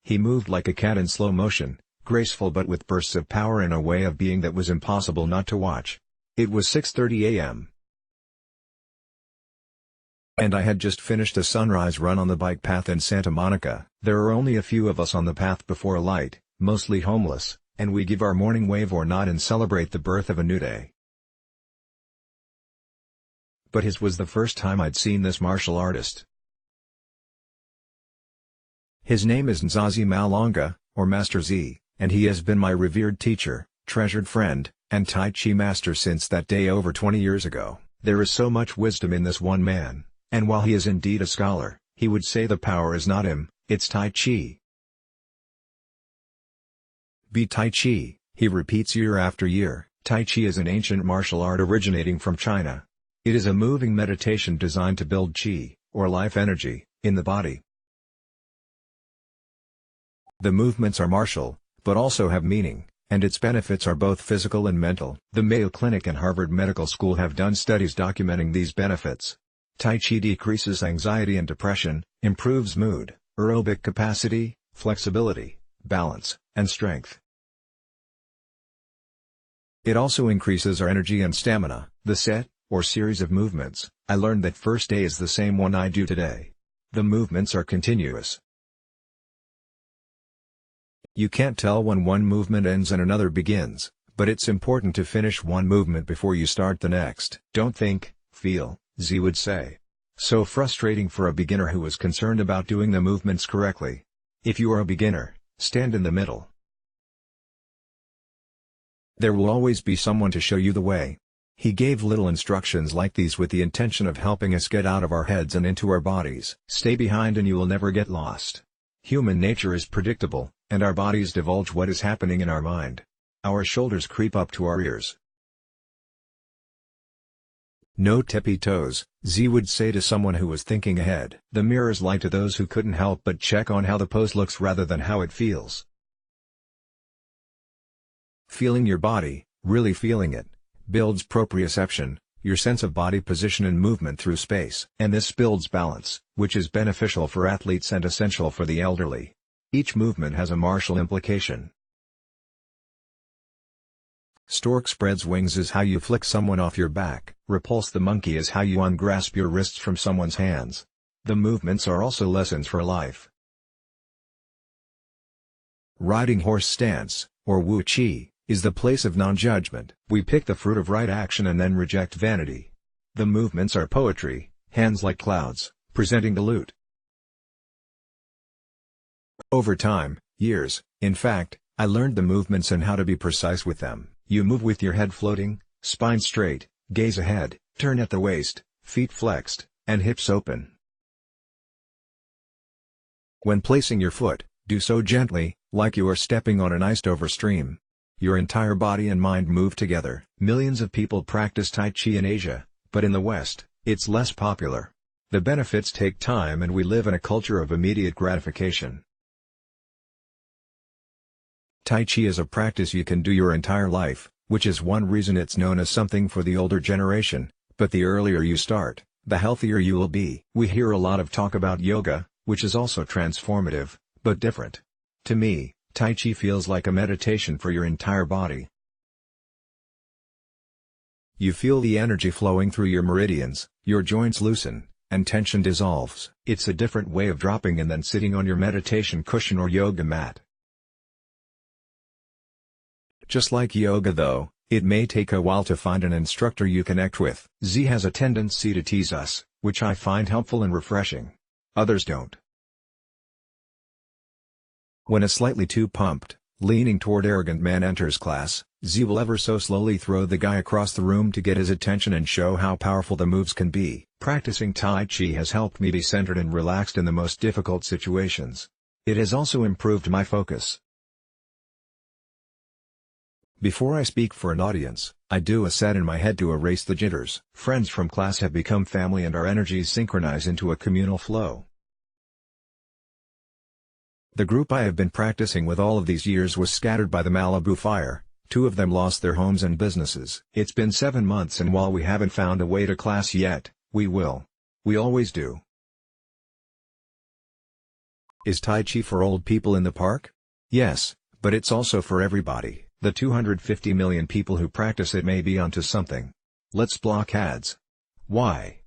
He moved like a cat in slow motion, graceful but with bursts of power and a way of being that was impossible not to watch. It was 6:30 a.m. and I had just finished a sunrise run on the bike path in Santa Monica. There are only a few of us on the path before light, mostly homeless, and we give our morning wave or nod and celebrate the birth of a new day. But his was the first time I'd seen this martial artist. His name is Nzazi Malonga, or Master Z, and he has been my revered teacher, treasured friend, and Tai Chi master since that day over 20 years ago. There is so much wisdom in this one man, and while he is indeed a scholar, he would say the power is not him, it's Tai Chi. Be Tai Chi, he repeats year after year. Tai Chi is an ancient martial art originating from China. It is a moving meditation designed to build Qi, or life energy, in the body. The movements are martial, but also have meaning, and its benefits are both physical and mental. The Mayo Clinic and Harvard Medical School have done studies documenting these benefits. Tai Chi decreases anxiety and depression, improves mood, aerobic capacity, flexibility, balance, and strength. It also increases our energy and stamina. The set, or series of movements, I learned that first day is the same one I do today. The movements are continuous. You can't tell when one movement ends and another begins, but it's important to finish one movement before you start the next. Don't think, feel, Z would say. So frustrating for a beginner who is concerned about doing the movements correctly. If you are a beginner, stand in the middle. There will always be someone to show you the way. He gave little instructions like these with the intention of helping us get out of our heads and into our bodies. Stay behind and you will never get lost. Human nature is predictable, and our bodies divulge what is happening in our mind. Our shoulders creep up to our ears. No tippy toes, Z would say to someone who was thinking ahead. The mirrors lie to those who couldn't help but check on how the pose looks rather than how it feels. Feeling your body, really feeling it, builds proprioception, your sense of body position and movement through space. And this builds balance, which is beneficial for athletes and essential for the elderly. Each movement has a martial implication. Stork spreads wings is how you flick someone off your back. Repulse the monkey is how you ungrasp your wrists from someone's hands. The movements are also lessons for life. Riding horse stance, or Wu Chi, is the place of non-judgement. We pick the fruit of right action and then reject vanity. The movements are poetry, hands like clouds, presenting the lute. Over time, years, in fact, I learned the movements and how to be precise with them. You move with your head floating, spine straight, gaze ahead, turn at the waist, feet flexed, and hips open. When placing your foot, do so gently, like you are stepping on an iced-over stream. Your entire body and mind move together. Millions of people practice Tai Chi in Asia, but in the West, it's less popular. The benefits take time and we live in a culture of immediate gratification. Tai Chi is a practice you can do your entire life, which is one reason it's known as something for the older generation, but the earlier you start, the healthier you will be. We hear a lot of talk about yoga, which is also transformative, but different. To me, Tai Chi feels like a meditation for your entire body. You feel the energy flowing through your meridians, your joints loosen, and tension dissolves. It's a different way of dropping in than sitting on your meditation cushion or yoga mat. Just like yoga though, it may take a while to find an instructor you connect with. Z has a tendency to tease us, which I find helpful and refreshing. Others don't. When a slightly too pumped, leaning toward arrogant man enters class, Z will ever so slowly throw the guy across the room to get his attention and show how powerful the moves can be. Practicing Tai Chi has helped me be centered and relaxed in the most difficult situations. It has also improved my focus. Before I speak for an audience, I do a set in my head to erase the jitters. Friends from class have become family and our energies synchronize into a communal flow. The group I have been practicing with all of these years was scattered by the Malibu fire. 2 of them lost their homes and businesses. It's been 7 months and while we haven't found a way to class yet, we will. We always do. Is Tai Chi for old people in the park? Yes, but it's also for everybody. The 250 million people who practice it may be onto something. Let's block ads. Why?